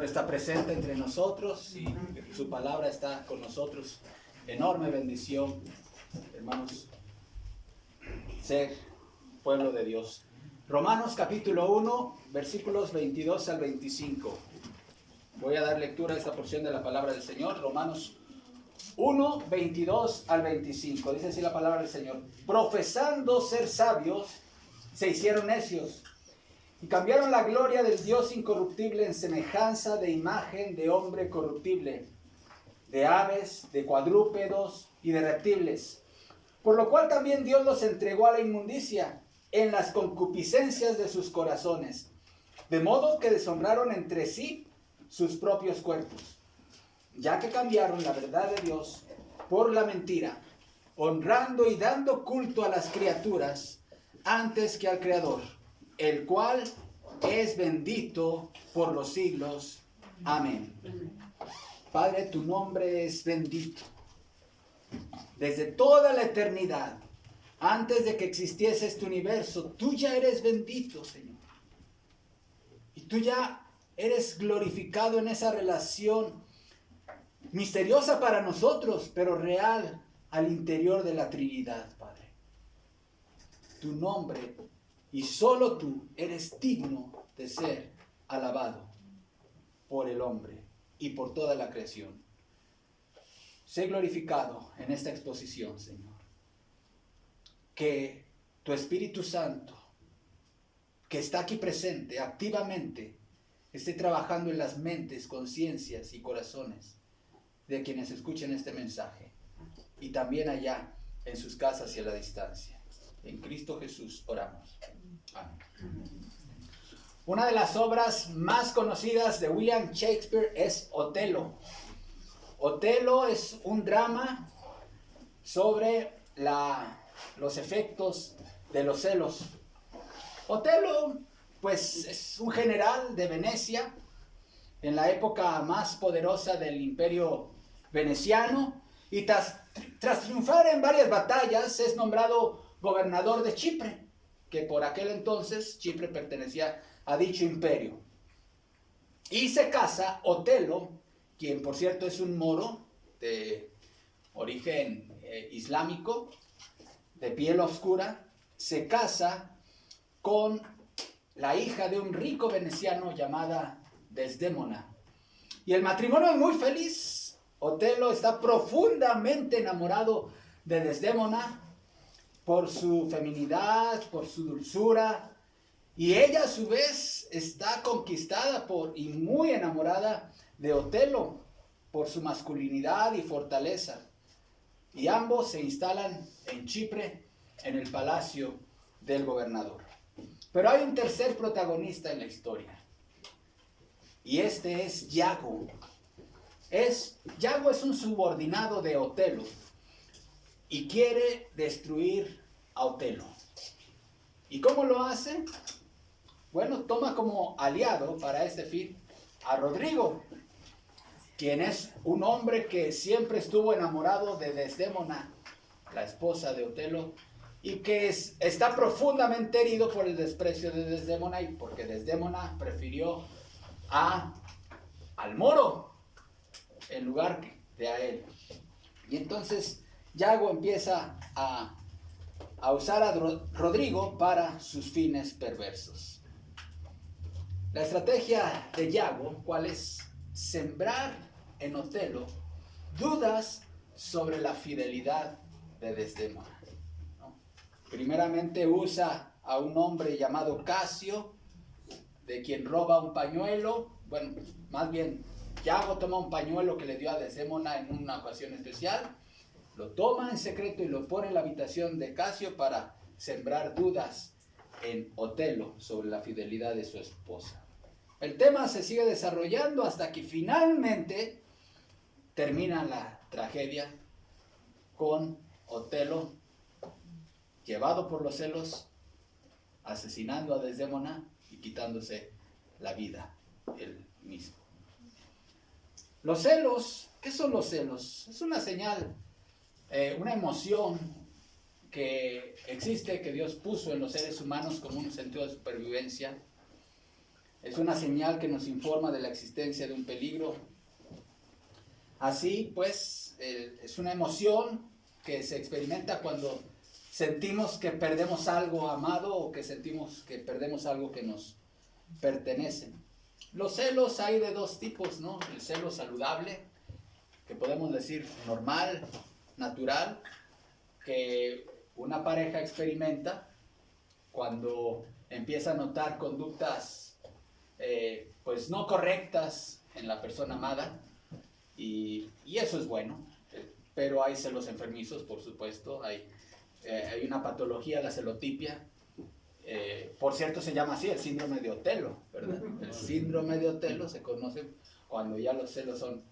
Señor está presente entre nosotros y su palabra está con nosotros. Enorme bendición, hermanos, ser pueblo de Dios. Romanos capítulo 1, versículos 22 al 25. Voy a dar lectura a esta porción de la palabra del Señor. Romanos 1, 22 al 25. Dice así la palabra del Señor. Profesando ser sabios, se hicieron necios y cambiaron la gloria del Dios incorruptible en semejanza de imagen de hombre corruptible, de aves, de cuadrúpedos y de reptiles. Por lo cual también Dios los entregó a la inmundicia en las concupiscencias de sus corazones, de modo que deshonraron entre sí sus propios cuerpos, ya que cambiaron la verdad de Dios por la mentira, honrando y dando culto a las criaturas antes que al Creador, el cual es bendito por los siglos. Amén. Padre, tu nombre es bendito. Desde toda la eternidad, antes de que existiese este universo, tú ya eres bendito, Señor. Y tú ya eres glorificado en esa relación misteriosa para nosotros, pero real al interior de la Trinidad, Padre. Tu nombre y solo tú eres digno de ser alabado por el hombre y por toda la creación. Sé glorificado en esta exposición, Señor. Que tu Espíritu Santo, que está aquí presente activamente, esté trabajando en las mentes, conciencias y corazones de quienes escuchen este mensaje, y también allá en sus casas y a la distancia. En Cristo Jesús oramos. Amén. Una de las obras más conocidas de William Shakespeare es Otelo. Otelo es un drama sobre los efectos de los celos. Otelo, pues, es un general de Venecia en la época más poderosa del imperio veneciano, y tras triunfar en varias batallas es nombrado gobernador de Chipre, que por aquel entonces Chipre pertenecía a dicho imperio. Y se casa Otelo, quien por cierto es un moro de origen islámico, de piel oscura, se casa con la hija de un rico veneciano llamada Desdémona. Y el matrimonio es muy feliz. Otelo está profundamente enamorado de Desdémona por su feminidad, por su dulzura, y ella a su vez está conquistada y muy enamorada de Otelo por su masculinidad y fortaleza. Y ambos se instalan en Chipre, en el palacio del gobernador. Pero hay un tercer protagonista en la historia, y este es Yago. Yago es un subordinado de Otelo y quiere destruir a Otelo. ¿Y cómo lo hace? Bueno, toma como aliado para este fin a Rodrigo, quien es un hombre que siempre estuvo enamorado de Desdémona, la esposa de Otelo, y que está profundamente herido por el desprecio de Desdémona, y porque Desdémona prefirió al moro en lugar de a él. Y entonces Yago empieza a usar a Rodrigo para sus fines perversos. La estrategia de Yago, ¿cuál es? Sembrar en Otelo dudas sobre la fidelidad de Desdémona, ¿no? Primeramente usa a un hombre llamado Casio, de quien roba un pañuelo. Bueno, más bien, Yago toma un pañuelo que le dio a Desdémona en una ocasión especial, lo toma en secreto y lo pone en la habitación de Casio para sembrar dudas en Otelo sobre la fidelidad de su esposa. El tema se sigue desarrollando hasta que finalmente termina la tragedia con Otelo llevado por los celos, asesinando a Desdémona y quitándose la vida él mismo. Los celos, ¿qué son los celos? Es una señal, una emoción que existe, que Dios puso en los seres humanos como un sentido de supervivencia, Es una señal que nos informa de la existencia de un peligro. Así pues, es una emoción que se experimenta cuando sentimos que perdemos algo amado o que sentimos que perdemos algo que nos pertenece. Los celos hay de dos tipos, ¿no? El celo saludable, que podemos decir normal, natural, que una pareja experimenta cuando empieza a notar conductas pues no correctas en la persona amada, y eso es bueno, pero hay celos enfermizos, por supuesto. Hay una patología, la celotipia. Por cierto, se llama así el síndrome de Otelo, ¿verdad? El síndrome de Otelo se conoce cuando ya los celos son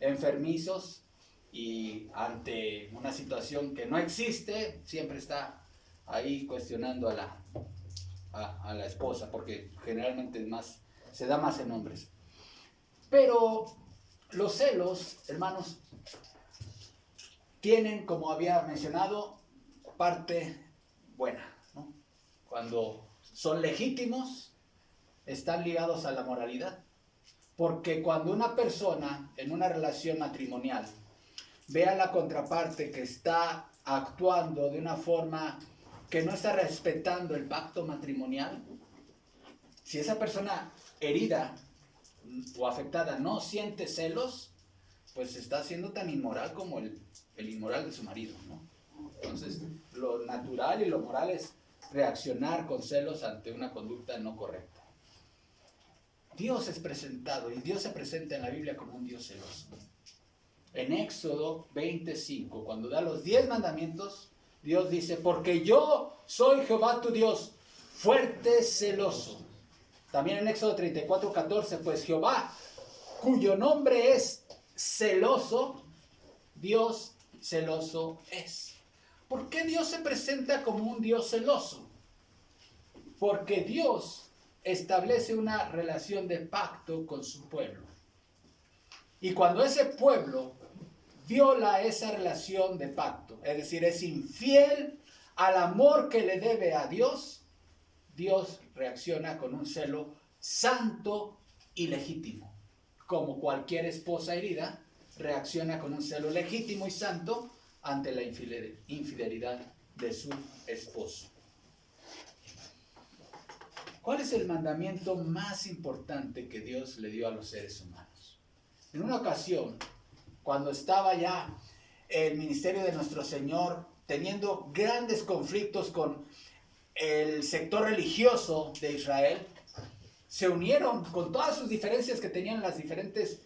enfermizos y ante una situación que no existe, siempre está ahí cuestionando a la esposa, porque generalmente se da más en hombres. Pero los celos, hermanos, tienen, como había mencionado, parte buena, ¿no? Cuando son legítimos, están ligados a la moralidad. Porque cuando una persona en una relación matrimonial ve a la contraparte que está actuando de una forma que no está respetando el pacto matrimonial, si esa persona herida o afectada no siente celos, pues está siendo tan inmoral como el inmoral de su marido, ¿no? Entonces, lo natural y lo moral es reaccionar con celos ante una conducta no correcta. Dios es presentado, y Dios se presenta en la Biblia como un Dios celoso. En Éxodo 25, cuando da los 10 mandamientos, Dios dice: porque yo soy Jehová tu Dios, fuerte, celoso. También en Éxodo 34, 14, pues Jehová, cuyo nombre es celoso, Dios celoso es. ¿Por qué Dios se presenta como un Dios celoso? Porque Dios establece una relación de pacto con su pueblo. Y cuando ese pueblo viola esa relación de pacto, es decir, es infiel al amor que le debe a Dios, Dios reacciona con un celo santo y legítimo. Como cualquier esposa herida reacciona con un celo legítimo y santo ante la infidelidad de su esposo. ¿Cuál es el mandamiento más importante que Dios le dio a los seres humanos? En una ocasión, cuando estaba ya el ministerio de nuestro Señor teniendo grandes conflictos con el sector religioso de Israel, se unieron con todas sus diferencias que tenían las diferentes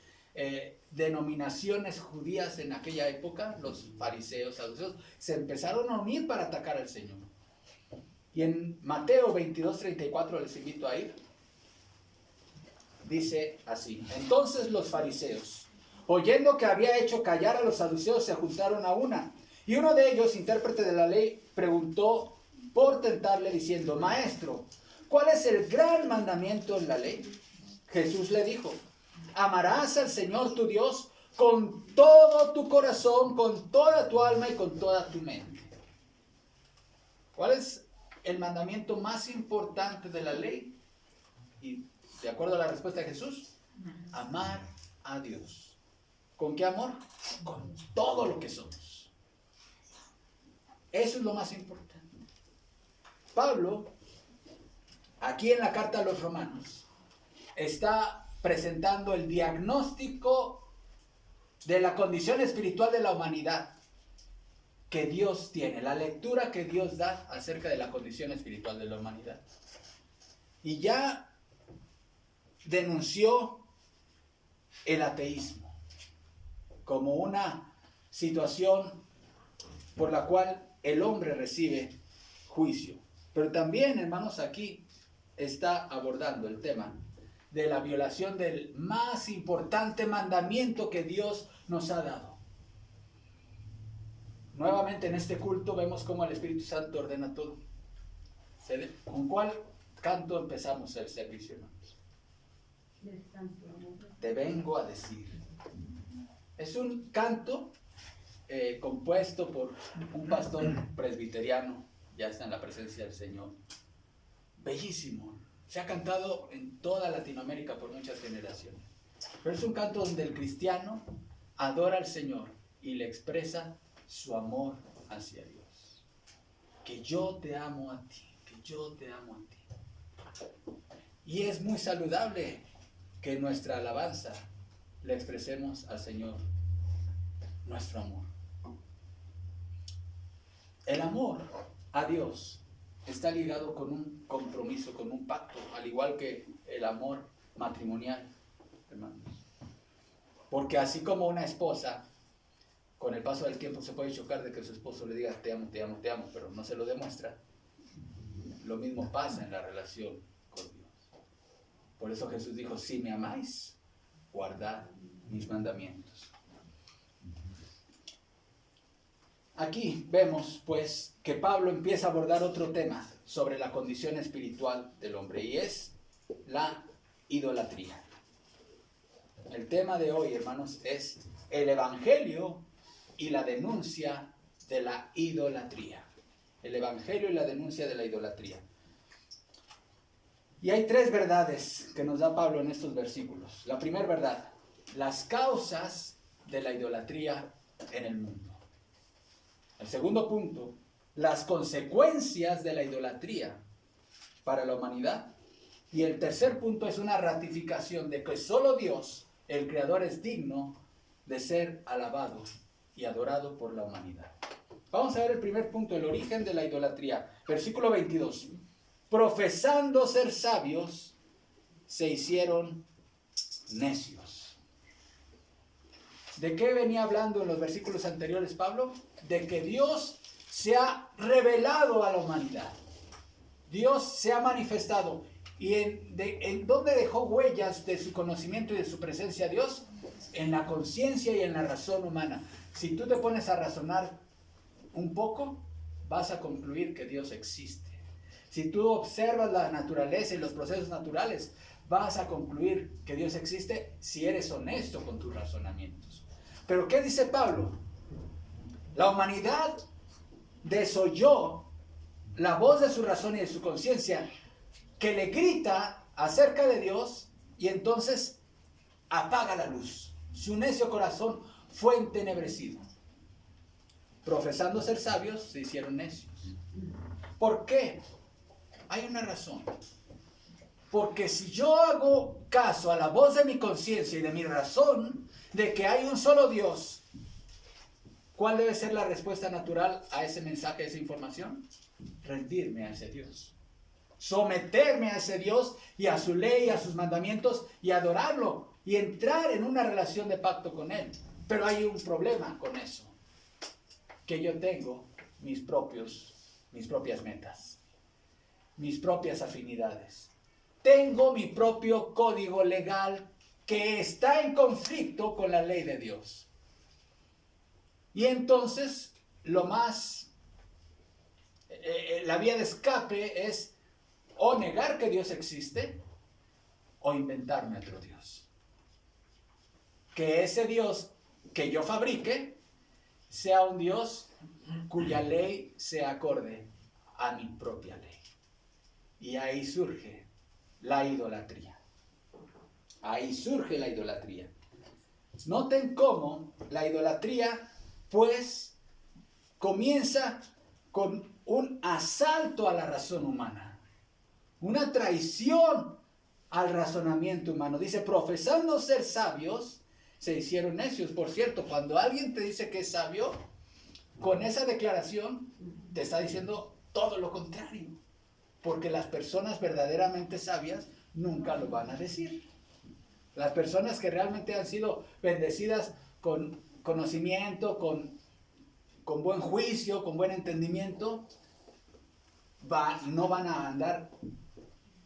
denominaciones judías en aquella época, los fariseos, saduceos, se empezaron a unir para atacar al Señor. Y en Mateo 22:34, les invito a ir, dice así: entonces los fariseos, oyendo que había hecho callar a los saduceos, se juntaron a una. Y uno de ellos, intérprete de la ley, preguntó por tentarle diciendo: maestro, ¿cuál es el gran mandamiento en la ley? Jesús le dijo: amarás al Señor tu Dios con todo tu corazón, con toda tu alma y con toda tu mente. ¿Cuál es el mandamiento más importante de la ley? Y de acuerdo a la respuesta de Jesús, amar a Dios. ¿Con qué amor? Con todo lo que somos. Eso es lo más importante. Pablo, aquí en la carta a los Romanos, está presentando el diagnóstico de la condición espiritual de la humanidad que Dios tiene, la lectura que Dios da acerca de la condición espiritual de la humanidad. Y ya denunció el ateísmo como una situación por la cual el hombre recibe juicio. Pero también, hermanos, aquí está abordando el tema de la violación del más importante mandamiento que Dios nos ha dado. Nuevamente en este culto vemos cómo el Espíritu Santo ordena todo. ¿Con cuál canto empezamos el servicio, hermanos? Te vengo a decir. Es un canto compuesto por un pastor presbiteriano, ya está en la presencia del Señor. Bellísimo. Se ha cantado en toda Latinoamérica por muchas generaciones. Pero es un canto donde el cristiano adora al Señor y le expresa su amor hacia Dios. Que yo te amo a ti, que yo te amo a ti. Y es muy saludable que en nuestra alabanza le expresemos al Señor nuestro amor. El amor a Dios está ligado con un compromiso, con un pacto, al igual que el amor matrimonial, hermanos. Porque así como una esposa, con el paso del tiempo se puede chocar de que su esposo le diga te amo, te amo, te amo, pero no se lo demuestra. Lo mismo pasa en la relación con Dios. Por eso Jesús dijo, si me amáis, guardad mis mandamientos. Aquí vemos pues que Pablo empieza a abordar otro tema sobre la condición espiritual del hombre y es la idolatría. El tema de hoy, hermanos, es el evangelio y la denuncia de la idolatría. El evangelio y la denuncia de la idolatría. Y hay tres verdades que nos da Pablo en estos versículos. La primera verdad, las causas de la idolatría en el mundo. El segundo punto, las consecuencias de la idolatría para la humanidad. Y el tercer punto es una ratificación de que solo Dios, el Creador, es digno de ser alabado y adorado por la humanidad. Vamos a ver el primer punto, el origen de la idolatría. Versículo 22. Profesando ser sabios, se hicieron necios. ¿De qué venía hablando en los versículos anteriores Pablo? De que Dios se ha revelado a la humanidad. Dios se ha manifestado. ¿Y en dónde dejó huellas de su conocimiento y de su presencia Dios? En la conciencia y en la razón humana. Si tú te pones a razonar un poco, vas a concluir que Dios existe. Si tú observas la naturaleza y los procesos naturales, vas a concluir que Dios existe si eres honesto con tus razonamientos. Pero ¿qué dice Pablo? La humanidad desoyó la voz de su razón y de su conciencia que le grita acerca de Dios y entonces apaga la luz. Su necio corazón fue entenebrecido. Profesando ser sabios, se hicieron necios. ¿Por qué? Hay una razón. Porque si yo hago caso a la voz de mi conciencia y de mi razón de que hay un solo Dios, ¿cuál debe ser la respuesta natural a ese mensaje, a esa información? Rendirme a ese Dios. Someterme a ese Dios y a su ley, a sus mandamientos y adorarlo y entrar en una relación de pacto con Él. Pero hay un problema con eso. Que yo tengo mis propias metas, mis propias afinidades. Tengo mi propio código legal que está en conflicto con la ley de Dios. Y entonces, la vía de escape es o negar que Dios existe o inventarme otro Dios. Que ese Dios que yo fabrique sea un Dios cuya ley sea acorde a mi propia ley. Y ahí surge la idolatría. Ahí surge la idolatría. Noten cómo la idolatría, pues, comienza con un asalto a la razón humana. Una traición al razonamiento humano. Dice, profesando ser sabios, se hicieron necios. Por cierto, cuando alguien te dice que es sabio, con esa declaración te está diciendo todo lo contrario. Porque las personas verdaderamente sabias nunca lo van a decir. Las personas que realmente han sido bendecidas con conocimiento, con buen juicio, con buen entendimiento, no van a andar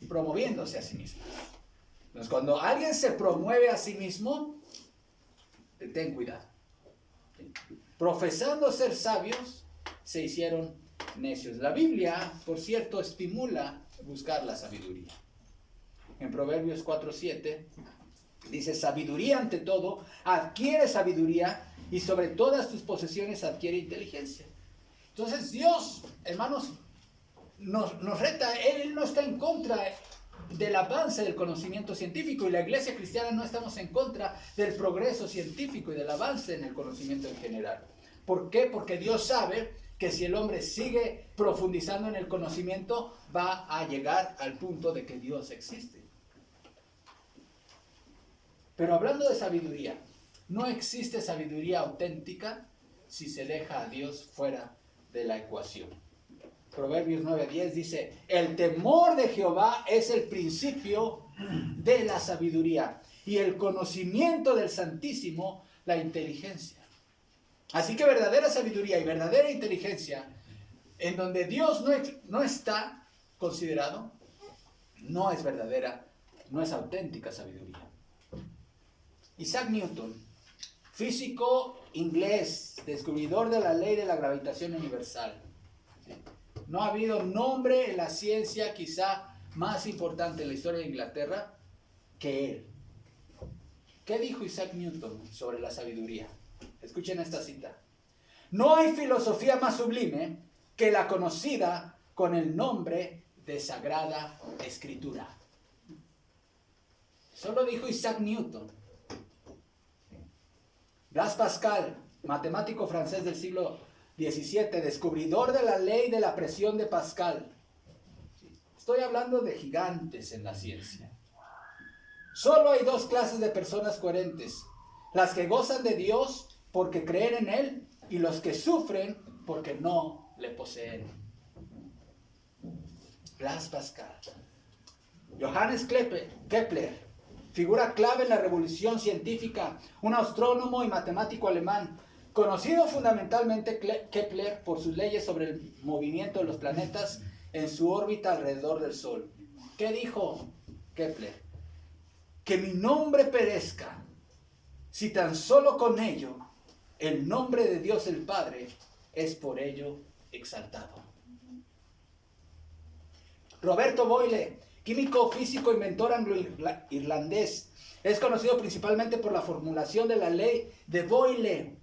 promoviéndose a sí mismos. Entonces, cuando alguien se promueve a sí mismo, ten cuidado. Profesando ser sabios, se hicieron necios. La Biblia, por cierto, estimula buscar la sabiduría. En Proverbios 4:7 dice, sabiduría ante todo, adquiere sabiduría y sobre todas tus posesiones adquiere inteligencia. Entonces Dios, hermanos, nos reta. Él no está en contra del avance del conocimiento científico, y la iglesia cristiana no estamos en contra del progreso científico y del avance en el conocimiento en general. ¿Por qué? Porque Dios sabe que si el hombre sigue profundizando en el conocimiento, va a llegar al punto de que Dios existe. Pero hablando de sabiduría, no existe sabiduría auténtica si se deja a Dios fuera de la ecuación. Proverbios 9:10 dice: el temor de Jehová es el principio de la sabiduría, y el conocimiento del Santísimo la inteligencia. Así que verdadera sabiduría y verdadera inteligencia, en donde Dios no está considerado, no es verdadera, no es auténtica sabiduría. Isaac Newton, físico inglés, descubridor de la ley de la gravitación universal. No ha habido nombre en la ciencia quizá más importante en la historia de Inglaterra que él. ¿Qué dijo Isaac Newton sobre la sabiduría? Escuchen esta cita: no hay filosofía más sublime que la conocida con el nombre de Sagrada Escritura. Solo dijo Isaac Newton. Blaise Pascal, matemático francés del siglo XVII, descubridor de la ley de la presión de Pascal. Estoy hablando de gigantes en la ciencia. Solo hay dos clases de personas coherentes: las que gozan de Dios porque creen en Él, y los que sufren porque no le poseen. Blaise Pascal. Johannes Kepler, figura clave en la revolución científica, un astrónomo y matemático alemán, conocido fundamentalmente Kepler por sus leyes sobre el movimiento de los planetas en su órbita alrededor del Sol. ¿Qué dijo Kepler? Que mi nombre perezca, si tan solo con ello el nombre de Dios el Padre es por ello exaltado. Roberto Boyle, químico, físico, inventor anglo-irlandés, es conocido principalmente por la formulación de la ley de Boyle.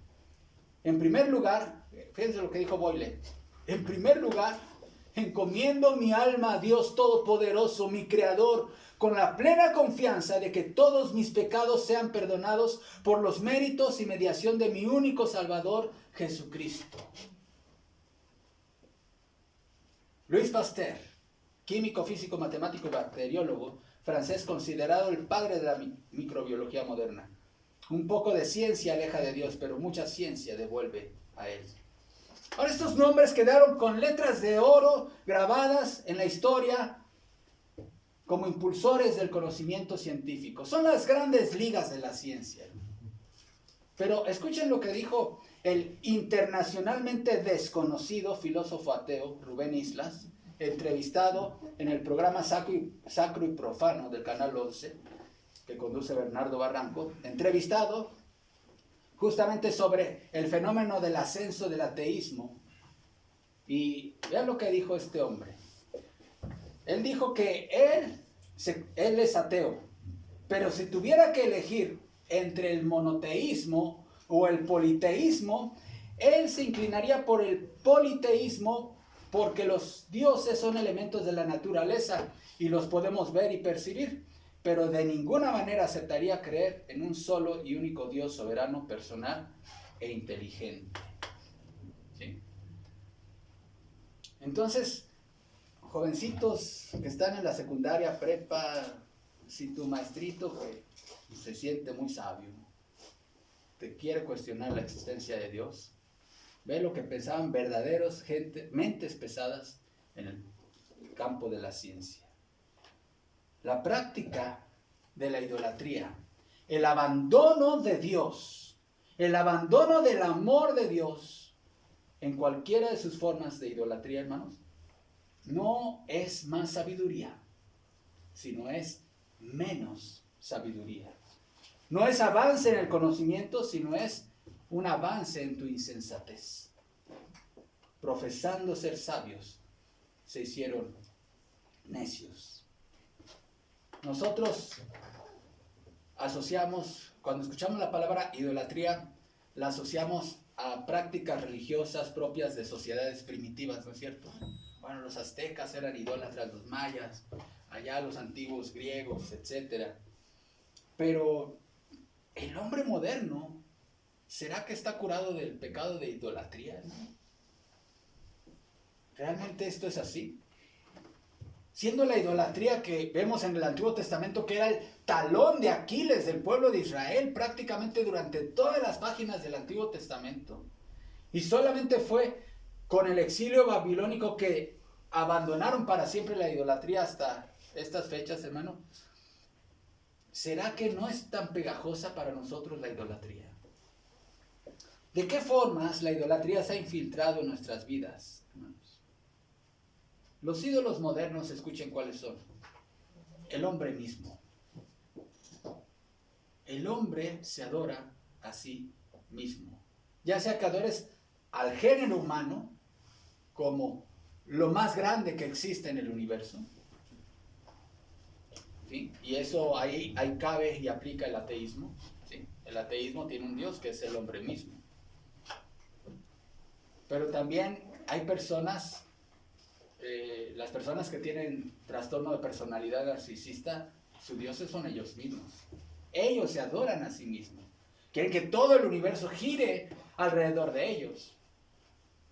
En primer lugar, fíjense lo que dijo Boyle: en primer lugar, encomiendo mi alma a Dios Todopoderoso, mi Creador, con la plena confianza de que todos mis pecados sean perdonados por los méritos y mediación de mi único Salvador, Jesucristo. Louis Pasteur, químico, físico, matemático y bacteriólogo francés, considerado el padre de la microbiología moderna. Un poco de ciencia aleja de Dios, pero mucha ciencia devuelve a Él. Ahora, estos nombres quedaron con letras de oro grabadas en la historia como impulsores del conocimiento científico. Son las grandes ligas de la ciencia. Pero escuchen lo que dijo el internacionalmente desconocido filósofo ateo Rubén Islas, entrevistado en el programa Sacro y Profano del Canal 11, que conduce Bernardo Barranco, entrevistado justamente sobre el fenómeno del ascenso del ateísmo. Y vean lo que dijo este hombre. Él dijo que él es ateo, pero si tuviera que elegir entre el monoteísmo o el politeísmo, él se inclinaría por el politeísmo, porque los dioses son elementos de la naturaleza y los podemos ver y percibir, pero de ninguna manera aceptaría creer en un solo y único Dios soberano, personal e inteligente. ¿Sí? Entonces, jovencitos que están en la secundaria, prepa, si tu maestrito que se siente muy sabio te quiere cuestionar la existencia de Dios, ve lo que pensaban verdaderos mentes pesadas en el campo de la ciencia. La práctica de la idolatría, el abandono de Dios, el abandono del amor de Dios en cualquiera de sus formas de idolatría, hermanos, no es más sabiduría, sino es menos sabiduría. No es avance en el conocimiento, sino es un avance en tu insensatez. Profesando ser sabios, se hicieron necios. Nosotros asociamos, cuando escuchamos la palabra idolatría, la asociamos a prácticas religiosas propias de sociedades primitivas, ¿no es cierto? Bueno, los aztecas eran idólatras, los mayas, allá los antiguos griegos, etc. Pero el hombre moderno, ¿será que está curado del pecado de idolatría? ¿Realmente esto es así? Siendo la idolatría que vemos en el Antiguo Testamento que era el talón de Aquiles del pueblo de Israel prácticamente durante todas las páginas del Antiguo Testamento. Y solamente fue con el exilio babilónico que abandonaron para siempre la idolatría hasta estas fechas, hermano. ¿Será que no es tan pegajosa para nosotros la idolatría? ¿De qué formas la idolatría se ha infiltrado en nuestras vidas, hermanos? Los ídolos modernos, escuchen cuáles son. El hombre mismo. El hombre se adora a sí mismo. Ya sea que adores al género humano como lo más grande que existe en el universo. ¿Sí? Y eso ahí cabe y aplica el ateísmo. ¿Sí? El ateísmo tiene un Dios que es el hombre mismo. Pero también hay personas, las personas que tienen trastorno de personalidad narcisista, sus dioses son ellos mismos. Ellos se adoran a sí mismos. Quieren que todo el universo gire alrededor de ellos.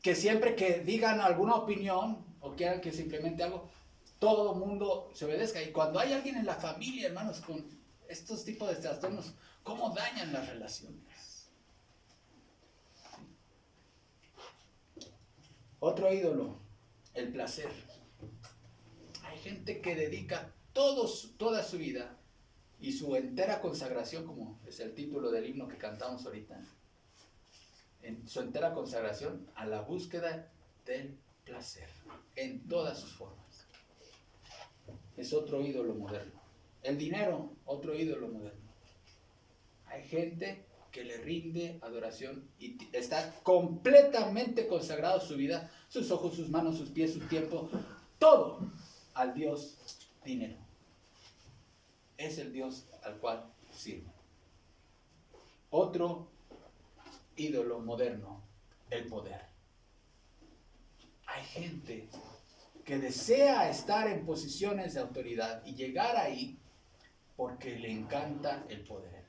Que siempre que digan alguna opinión o quieran que simplemente algo, todo el mundo se obedezca. Y cuando hay alguien en la familia, hermanos, con estos tipos de trastornos, ¿cómo dañan las relaciones? Otro ídolo, el placer. Hay gente que dedica toda su vida y su entera consagración, como es el título del himno que cantamos ahorita, en su entera consagración a la búsqueda del placer, en todas sus formas. Es otro ídolo moderno. El dinero, otro ídolo moderno. Hay gente que le rinde adoración y está completamente consagrado su vida, sus ojos, sus manos, sus pies, su tiempo, todo al Dios dinero. Es el Dios al cual sirve. Otro ídolo moderno, el poder. Hay gente que desea estar en posiciones de autoridad y llegar ahí porque le encanta el poder.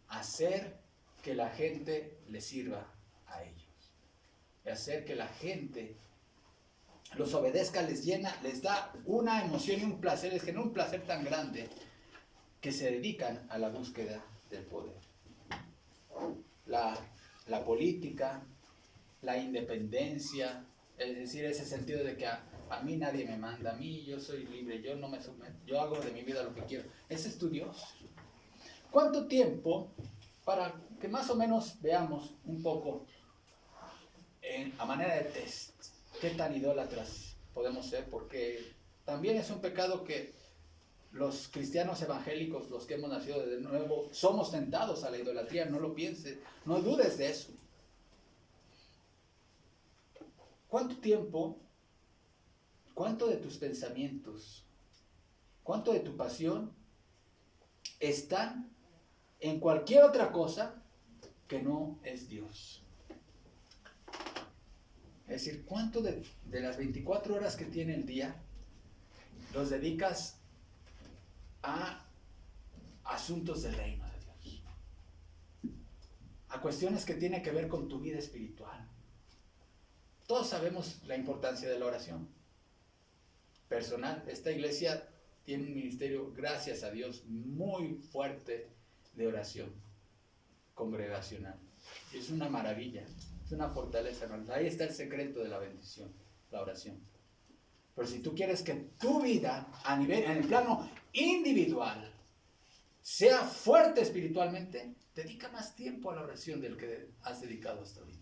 Hacer que la gente le sirva a ellos. Y hacer que la gente los obedezca, les llena, les da una emoción y un placer, les genera un placer tan grande que se dedican a la búsqueda del poder. La política, la independencia, es decir, ese sentido de que a mí nadie me manda, a mí yo soy libre, yo no me someto, yo hago de mi vida lo que quiero. Ese es tu Dios. ¿Cuánto tiempo, para que más o menos veamos un poco a manera de test, qué tan idólatras podemos ser? Porque también es un pecado que los cristianos evangélicos, los que hemos nacido de nuevo, somos tentados a la idolatría. No lo pienses, no dudes de eso. ¿Cuánto tiempo, cuánto de tus pensamientos, cuánto de tu pasión están en cualquier otra cosa que no es Dios? Es decir, ¿cuánto de las 24 horas que tiene el día los dedicas a asuntos del reino de Dios? A cuestiones que tienen que ver con tu vida espiritual. Todos sabemos la importancia de la oración personal. Esta iglesia tiene un ministerio, gracias a Dios, muy fuerte de oración congregacional. Es una maravilla, es una fortaleza, hermanos. Ahí está el secreto de la bendición, la oración. Pero si tú quieres que tu vida en el plano individual sea fuerte espiritualmente, dedica más tiempo a la oración del que has dedicado hasta ahorita.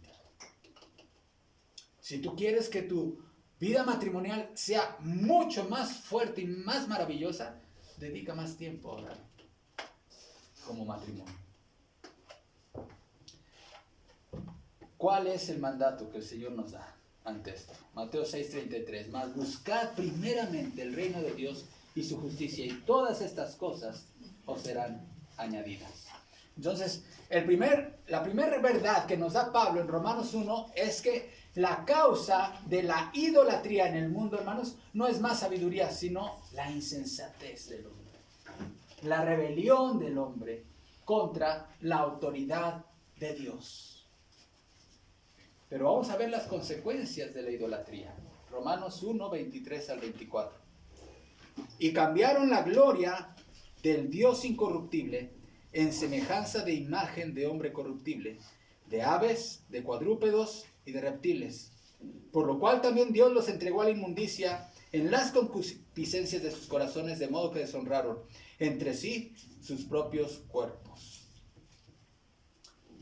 Si tú quieres que tu vida matrimonial sea mucho más fuerte y más maravillosa, dedica más tiempo a orar como matrimonio. ¿Cuál es el mandato que el Señor nos da ante esto? Mateo 6:33. Mas buscad primeramente el reino de Dios y su justicia, y todas estas cosas os serán añadidas. Entonces, la primera verdad que nos da Pablo en Romanos 1 es que la causa de la idolatría en el mundo, hermanos, no es más sabiduría, sino la insensatez del hombre. La rebelión del hombre contra la autoridad de Dios. Pero vamos a ver las consecuencias de la idolatría. Romanos 1, 23 al 24. Y cambiaron la gloria del Dios incorruptible en semejanza de imagen de hombre corruptible, de aves, de cuadrúpedos y de reptiles. Por lo cual también Dios los entregó a la inmundicia en las concupiscencias de sus corazones, de modo que deshonraron entre sí sus propios cuerpos.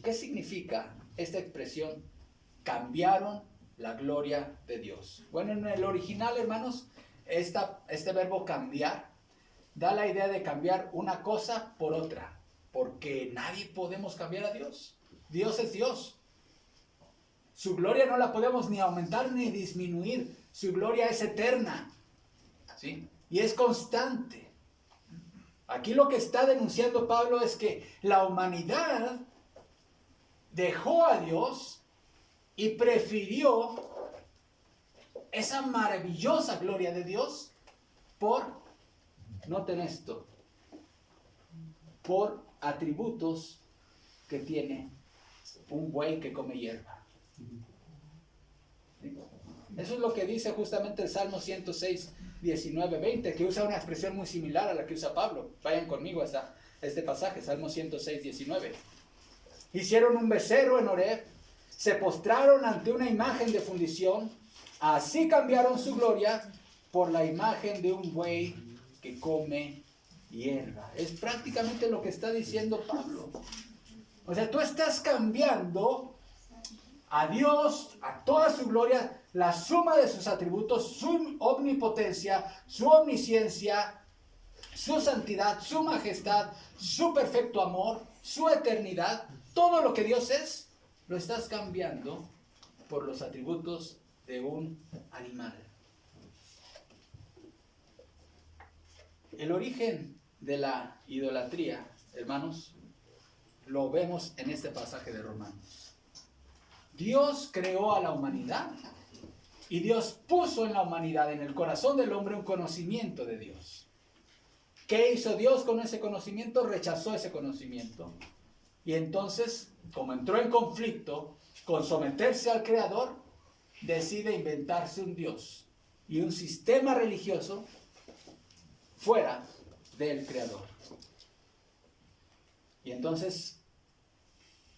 ¿Qué significa esta expresión? Cambiaron la gloria de Dios. Bueno, en el original, hermanos, este verbo cambiar da la idea de cambiar una cosa por otra, porque nadie podemos cambiar a Dios. Dios es Dios. Su gloria no la podemos ni aumentar ni disminuir. Su gloria es eterna, ¿sí? Y es constante. Aquí lo que está denunciando Pablo es que la humanidad dejó a Dios y prefirió esa maravillosa gloria de Dios por, noten esto, por atributos que tiene un buey que come hierba. Eso es lo que dice justamente el Salmo 106, 19, 20, que usa una expresión muy similar a la que usa Pablo. Vayan conmigo a este pasaje, Salmo 106, 19. Hicieron un becerro en Horeb, se postraron ante una imagen de fundición, así cambiaron su gloria por la imagen de un buey que come hierba. Es prácticamente lo que está diciendo Pablo. O sea, tú estás cambiando a Dios, a toda su gloria, la suma de sus atributos, su omnipotencia, su omnisciencia, su santidad, su majestad, su perfecto amor, su eternidad, todo lo que Dios es, lo estás cambiando por los atributos de un animal. El origen de la idolatría, hermanos, lo vemos en este pasaje de Romanos. Dios creó a la humanidad y Dios puso en la humanidad, en el corazón del hombre, un conocimiento de Dios. ¿Qué hizo Dios con ese conocimiento? Rechazó ese conocimiento. Y entonces, como entró en conflicto con someterse al Creador, decide inventarse un Dios y un sistema religioso fuera del Creador. Y entonces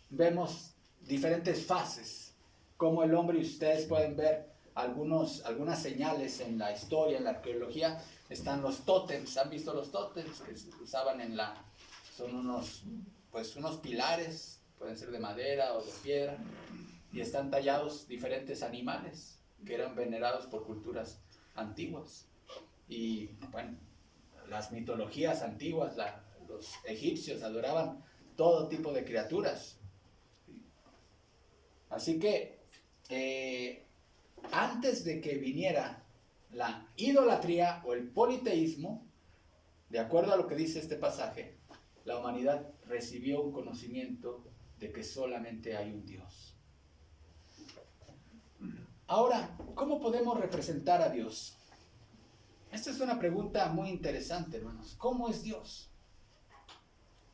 vemos diferentes fases, como el hombre, y ustedes pueden ver algunas señales en la historia, en la arqueología. Están los tótems. ¿Han visto los tótems que se usaban son unos pilares, pueden ser de madera o de piedra, y están tallados diferentes animales que eran venerados por culturas antiguas. Y bueno, las mitologías antiguas, los egipcios adoraban todo tipo de criaturas. Así que antes de que viniera la idolatría o el politeísmo, de acuerdo a lo que dice este pasaje, la humanidad recibió un conocimiento de que solamente hay un Dios. Ahora, ¿cómo podemos representar a Dios? Esta es una pregunta muy interesante, hermanos. ¿Cómo es Dios?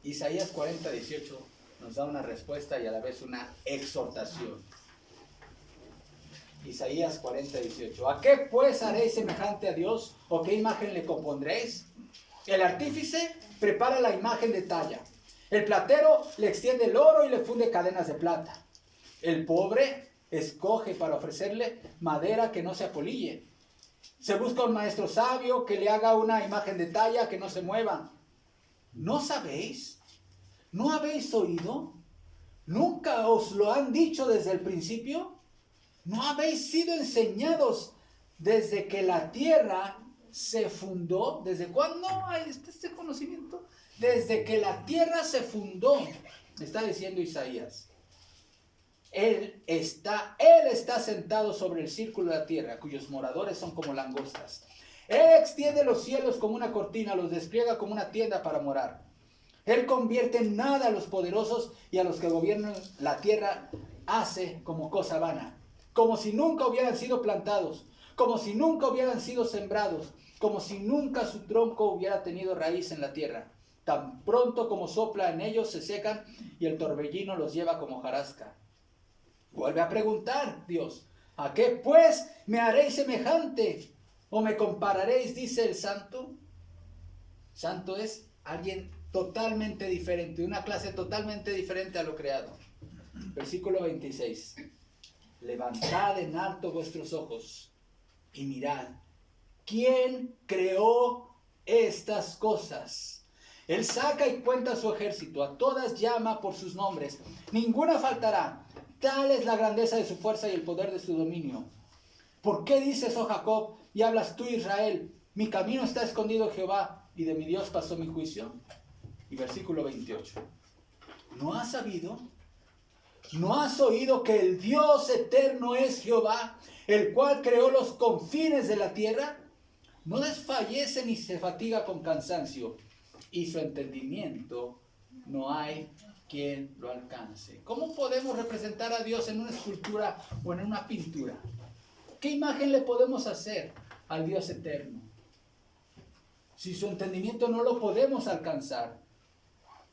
Isaías 40, 18 nos da una respuesta y a la vez una exhortación. Isaías 40, 18. ¿A qué pues haréis semejante a Dios? ¿O qué imagen le compondréis? El artífice prepara la imagen de talla. El platero le extiende el oro y le funde cadenas de plata. El pobre escoge para ofrecerle madera que no se apolille. Se busca un maestro sabio que le haga una imagen de talla que no se mueva. ¿No sabéis? ¿No habéis oído? ¿Nunca os lo han dicho desde el principio? ¿No habéis sido enseñados desde que la tierra se fundó? ¿Desde cuándo hay este conocimiento? Desde que la tierra se fundó, está diciendo Isaías. Él está sentado sobre el círculo de la tierra, cuyos moradores son como langostas. Él extiende los cielos como una cortina, los despliega como una tienda para morar. Él convierte en nada a los poderosos y a los que gobiernan la tierra hace como cosa vana, como si nunca hubieran sido plantados, como si nunca hubieran sido sembrados, como si nunca su tronco hubiera tenido raíz en la tierra. Tan pronto como sopla en ellos se secan y el torbellino los lleva como hojarasca. Vuelve a preguntar Dios, ¿a qué pues me haréis semejante? ¿O me compararéis? Dice el santo. Santo es alguien totalmente diferente, una clase totalmente diferente a lo creado. Versículo 26. Levantad en alto vuestros ojos y mirad, ¿quién creó estas cosas? Él saca y cuenta su ejército, a todas llama por sus nombres, ninguna faltará. Tal es la grandeza de su fuerza y el poder de su dominio. ¿Por qué dices, oh Jacob, y hablas tú, Israel? Mi camino está escondido, Jehová, y de mi Dios pasó mi juicio. Y versículo 28. ¿No has sabido? ¿No has oído que el Dios eterno es Jehová, el cual creó los confines de la tierra? No desfallece ni se fatiga con cansancio, y su entendimiento no hay quien lo alcance. ¿Cómo podemos representar a Dios en una escultura o en una pintura? ¿Qué imagen le podemos hacer al Dios eterno? Si su entendimiento no lo podemos alcanzar.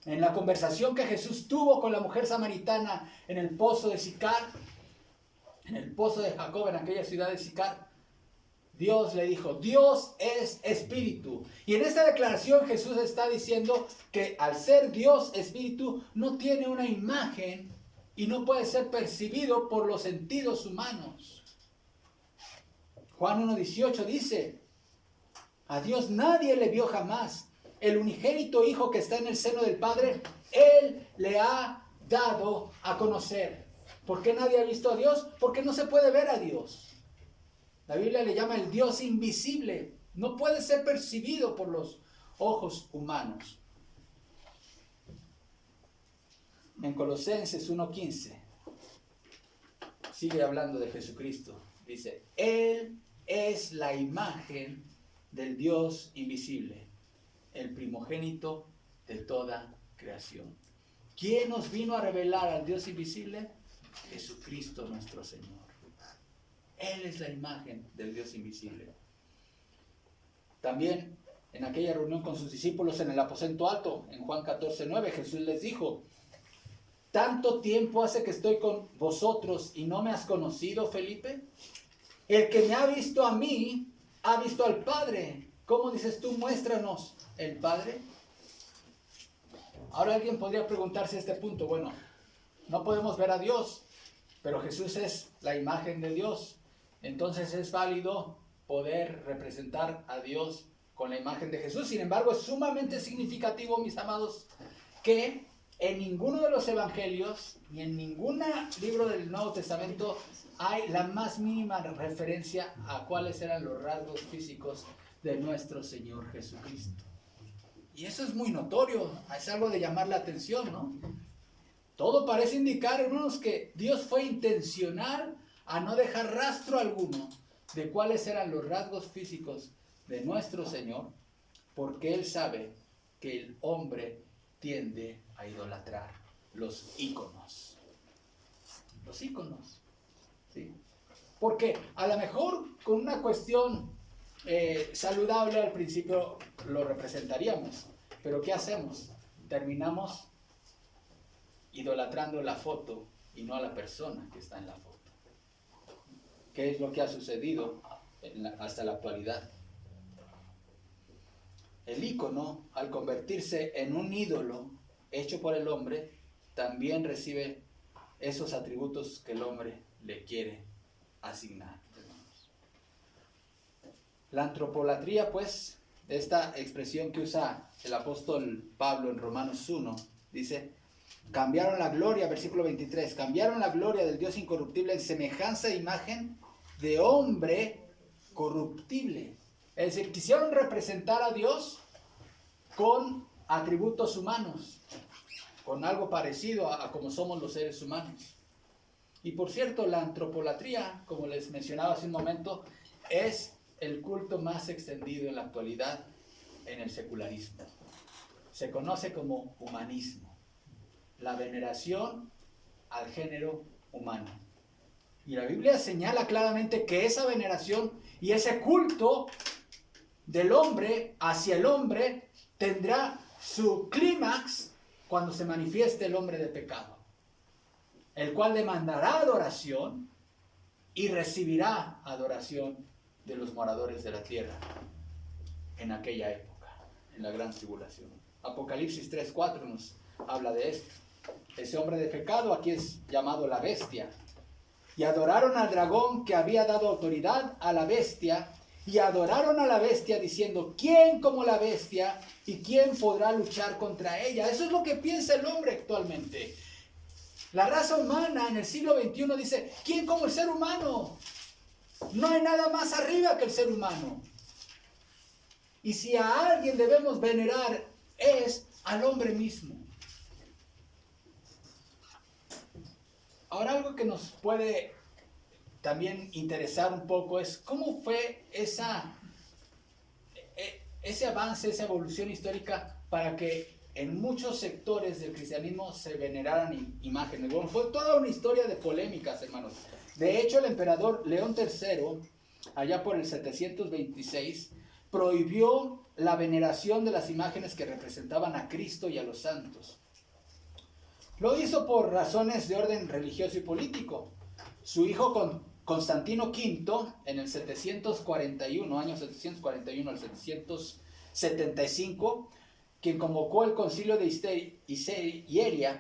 En la conversación que Jesús tuvo con la mujer samaritana en el pozo de Sicar, en el pozo de Jacob, en aquella ciudad de Sicar, Dios le dijo, Dios es espíritu. Y en esta declaración Jesús está diciendo que al ser Dios espíritu no tiene una imagen y no puede ser percibido por los sentidos humanos. Juan 1:18 dice, a Dios nadie le vio jamás. El unigénito Hijo que está en el seno del Padre, Él le ha dado a conocer. ¿Por qué nadie ha visto a Dios? Porque no se puede ver a Dios. La Biblia le llama el Dios invisible. No puede ser percibido por los ojos humanos. En Colosenses 1:15 sigue hablando de Jesucristo. Dice, Él es la imagen del Dios invisible, el primogénito de toda creación. ¿Quién nos vino a revelar al Dios invisible? Jesucristo nuestro Señor. Él es la imagen del Dios invisible. También en aquella reunión con sus discípulos en el aposento alto, en Juan 14:9, Jesús les dijo, ¿tanto tiempo hace que estoy con vosotros y no me has conocido, Felipe? El que me ha visto a mí, ha visto al Padre. ¿Cómo dices tú? Muéstranos el Padre. Ahora alguien podría preguntarse a este punto, bueno, no podemos ver a Dios, pero Jesús es la imagen de Dios. Entonces es válido poder representar a Dios con la imagen de Jesús. Sin embargo, es sumamente significativo, mis amados, que en ninguno de los evangelios ni en ningún libro del Nuevo Testamento hay la más mínima referencia a cuáles eran los rasgos físicos de nuestro Señor Jesucristo. Y eso es muy notorio, es algo de llamar la atención, ¿no? Todo parece indicar, hermanos, que Dios fue intencional a no dejar rastro alguno de cuáles eran los rasgos físicos de nuestro Señor, porque Él sabe que el hombre tiende a idolatrar los íconos. Los íconos, ¿sí? Porque a lo mejor con una cuestión saludable al principio lo representaríamos, pero ¿qué hacemos? Terminamos idolatrando la foto y no a la persona que está en la foto. ¿Qué es lo que ha sucedido hasta la actualidad? El ícono, al convertirse en un ídolo hecho por el hombre, también recibe esos atributos que el hombre le quiere asignar. La antropolatría, pues, esta expresión que usa el apóstol Pablo en Romanos 1, dice, cambiaron la gloria, versículo 23, cambiaron la gloria del Dios incorruptible en semejanza e imagen de hombre corruptible. Es decir, quisieron representar a Dios con atributos humanos, con algo parecido a como somos los seres humanos. Y por cierto, la antropolatría, como les mencionaba hace un momento, es el culto más extendido en la actualidad en el secularismo. se conoce como humanismo, la veneración al género humano. Y la Biblia señala claramente que esa veneración y ese culto del hombre hacia el hombre tendrá su clímax cuando se manifieste el hombre de pecado, el cual demandará adoración y recibirá adoración de los moradores de la tierra en aquella época, en la gran tribulación. Apocalipsis 3:4 nos habla de esto. Ese hombre de pecado aquí es llamado la bestia. Y adoraron al dragón que había dado autoridad a la bestia, y adoraron a la bestia diciendo, ¿quién como la bestia y quién podrá luchar contra ella? Eso es lo que piensa el hombre actualmente. La raza humana en el siglo XXI dice, ¿quién como el ser humano? No hay nada más arriba que el ser humano. Y si a alguien debemos venerar es al hombre mismo. Ahora algo que nos puede también interesar un poco es cómo fue ese avance, esa evolución histórica para que en muchos sectores del cristianismo se veneraran imágenes. Bueno, fue toda una historia de polémicas, hermanos. De hecho, el emperador León III, allá por el 726, prohibió la veneración de las imágenes que representaban a Cristo y a los santos. Lo hizo por razones de orden religioso y político. Su hijo Constantino V, en el 741, año 741 al 775, quien convocó el concilio de Hieria,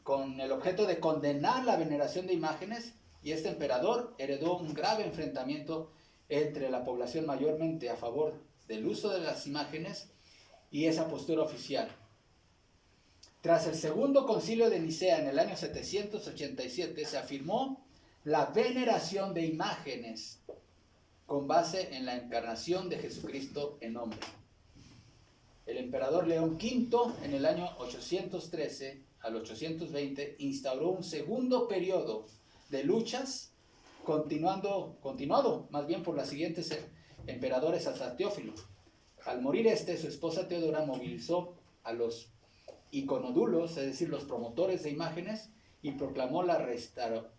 con el objeto de condenar la veneración de imágenes, y este emperador heredó un grave enfrentamiento entre la población mayormente a favor del uso de las imágenes y esa postura oficial. Tras el segundo concilio de Nicea en el año 787 se afirmó la veneración de imágenes con base en la encarnación de Jesucristo en hombre. El emperador León V en el año 813 al 820 instauró un segundo periodo de luchas continuado más bien por los siguientes emperadores hasta Teófilo. Al morir su esposa Teodora movilizó a los iconodulos, es decir, los promotores de imágenes, y proclamó la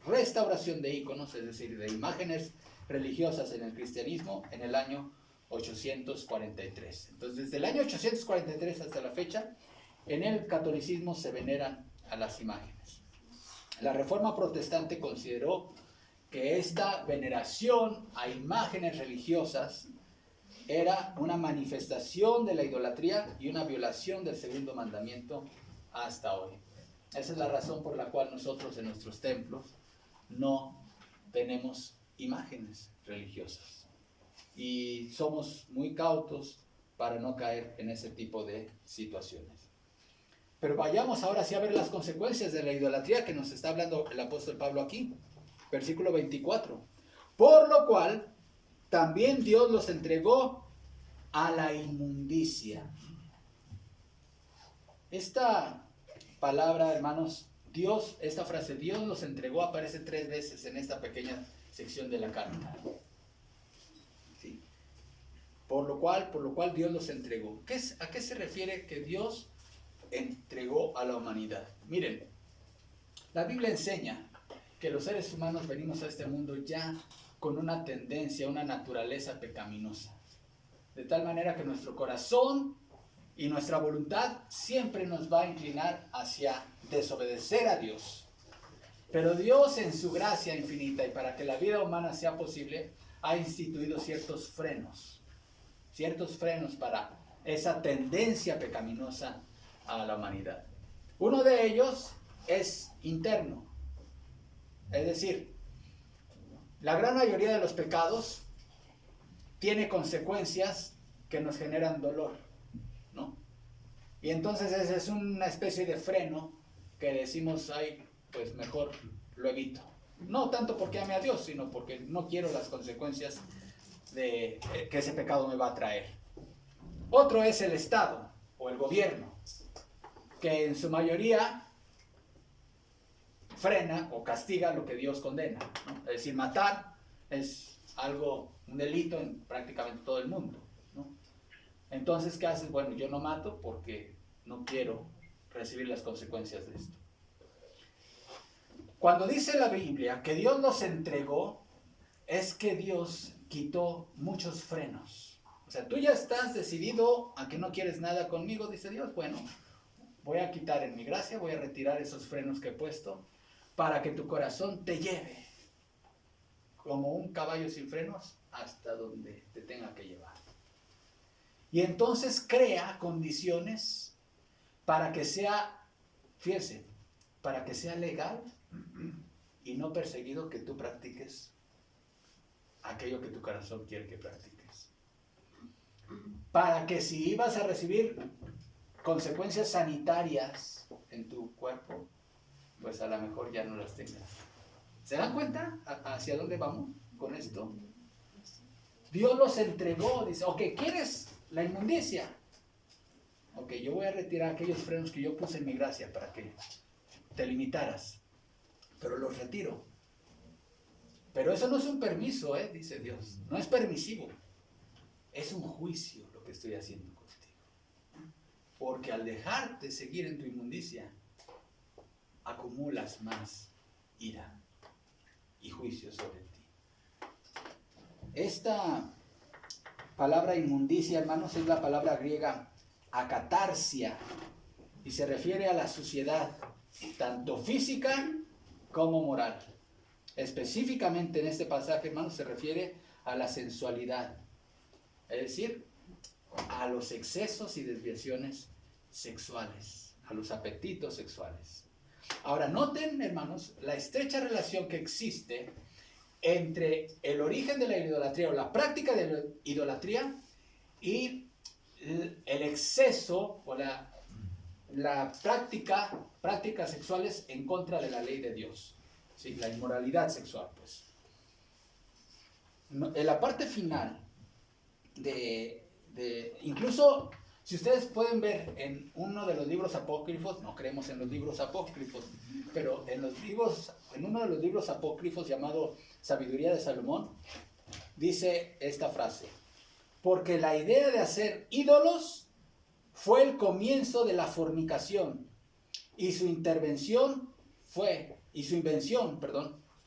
restauración de íconos, es decir, de imágenes religiosas en el cristianismo en el año 843. Entonces, desde el año 843 hasta la fecha, en el catolicismo se veneran a las imágenes. La Reforma Protestante consideró que esta veneración a imágenes religiosas era una manifestación de la idolatría y una violación del segundo mandamiento hasta hoy. Esa es la razón por la cual nosotros en nuestros templos no tenemos imágenes religiosas. Y somos muy cautos para no caer en ese tipo de situaciones. Pero vayamos ahora sí a ver las consecuencias de la idolatría que nos está hablando el apóstol Pablo aquí. Versículo 24. Por lo cual también Dios los entregó a la inmundicia. Esta palabra, hermanos, Dios, esta frase, Dios los entregó, aparece 3 veces en esta pequeña sección de la carta. ¿Sí? Por lo cual Dios los entregó. ¿A qué se refiere que Dios entregó a la humanidad? Miren, la Biblia enseña que los seres humanos venimos a este mundo ya con una tendencia, una naturaleza pecaminosa. De tal manera que nuestro corazón y nuestra voluntad siempre nos va a inclinar hacia desobedecer a Dios. Pero Dios en su gracia infinita y para que la vida humana sea posible, ha instituido ciertos frenos para esa tendencia pecaminosa a la humanidad. Uno de ellos es interno. Es decir, la gran mayoría de los pecados tiene consecuencias que nos generan dolor, ¿no? Y entonces esa es una especie de freno que decimos, ay, pues mejor lo evito. No tanto porque ame a Dios, sino porque no quiero las consecuencias que ese pecado me va a traer. Otro es el Estado o el gobierno, que en su mayoría frena o castiga lo que Dios condena, ¿no? Es decir, matar es un delito en prácticamente todo el mundo, ¿no? Entonces, ¿qué haces? Bueno, yo no mato porque no quiero recibir las consecuencias de esto. Cuando dice la Biblia que Dios los entregó, es que Dios quitó muchos frenos. O sea, tú ya estás decidido a que no quieres nada conmigo, dice Dios. Bueno, voy a quitar en mi gracia, voy a retirar esos frenos que he puesto para que tu corazón te lleve como un caballo sin frenos hasta donde te tenga que llevar. Y entonces crea condiciones para que sea, fíjense, para que sea legal y no perseguido que tú practiques aquello que tu corazón quiere que practiques. Para que si ibas a recibir consecuencias sanitarias en tu cuerpo, pues a lo mejor ya no las tengas. ¿Se dan cuenta hacia dónde vamos con esto? Dios los entregó, dice, ok, ¿quieres la inmundicia? Ok, yo voy a retirar aquellos frenos que yo puse en mi gracia para que te limitaras, pero los retiro. Pero eso no es un permiso, dice Dios, no es permisivo, es un juicio lo que estoy haciendo contigo. Porque al dejarte seguir en tu inmundicia, acumulas más ira y juicio sobre ti. Esta palabra inmundicia, hermanos, es la palabra griega akatarsia y se refiere a la suciedad, tanto física como moral. Específicamente en este pasaje, hermanos, se refiere a la sensualidad, es decir, a los excesos y desviaciones sexuales, a los apetitos sexuales. Ahora, noten, hermanos, la estrecha relación que existe entre el origen de la idolatría o la práctica de la idolatría y el exceso o la prácticas sexuales en contra de la ley de Dios. Sí, la inmoralidad sexual, pues. En la parte final incluso si ustedes pueden ver en uno de los libros apócrifos, no creemos en los libros apócrifos, pero en uno de los libros apócrifos llamado Sabiduría de Salomón, dice esta frase: porque la idea de hacer ídolos fue el comienzo de la fornicación y su invención,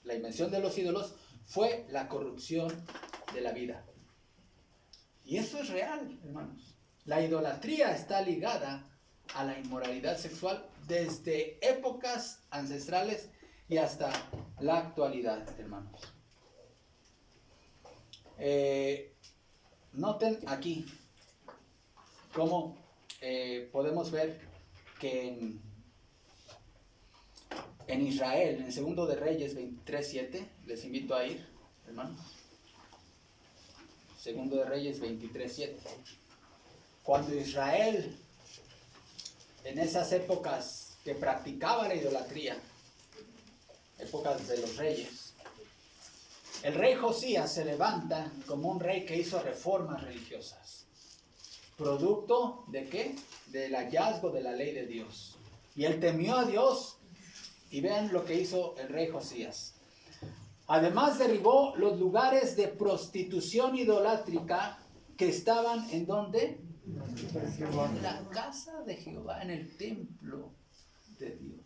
la invención de los ídolos fue la corrupción de la vida. Y esto es real, hermanos. La idolatría está ligada a la inmoralidad sexual desde épocas ancestrales y hasta la actualidad, hermanos. Noten aquí cómo podemos ver que en Israel, en Segundo de Reyes 23:7, les invito a ir, hermanos. Segundo de Reyes 23:7. Cuando Israel, en esas épocas que practicaba la idolatría, épocas de los reyes, el rey Josías se levanta como un rey que hizo reformas religiosas. ¿Producto de qué? Del hallazgo de la ley de Dios. Y él temió a Dios, y vean lo que hizo el rey Josías. Además derribó los lugares de prostitución idolátrica que estaban ¿en dónde? En la casa de Jehová, en el templo de Dios.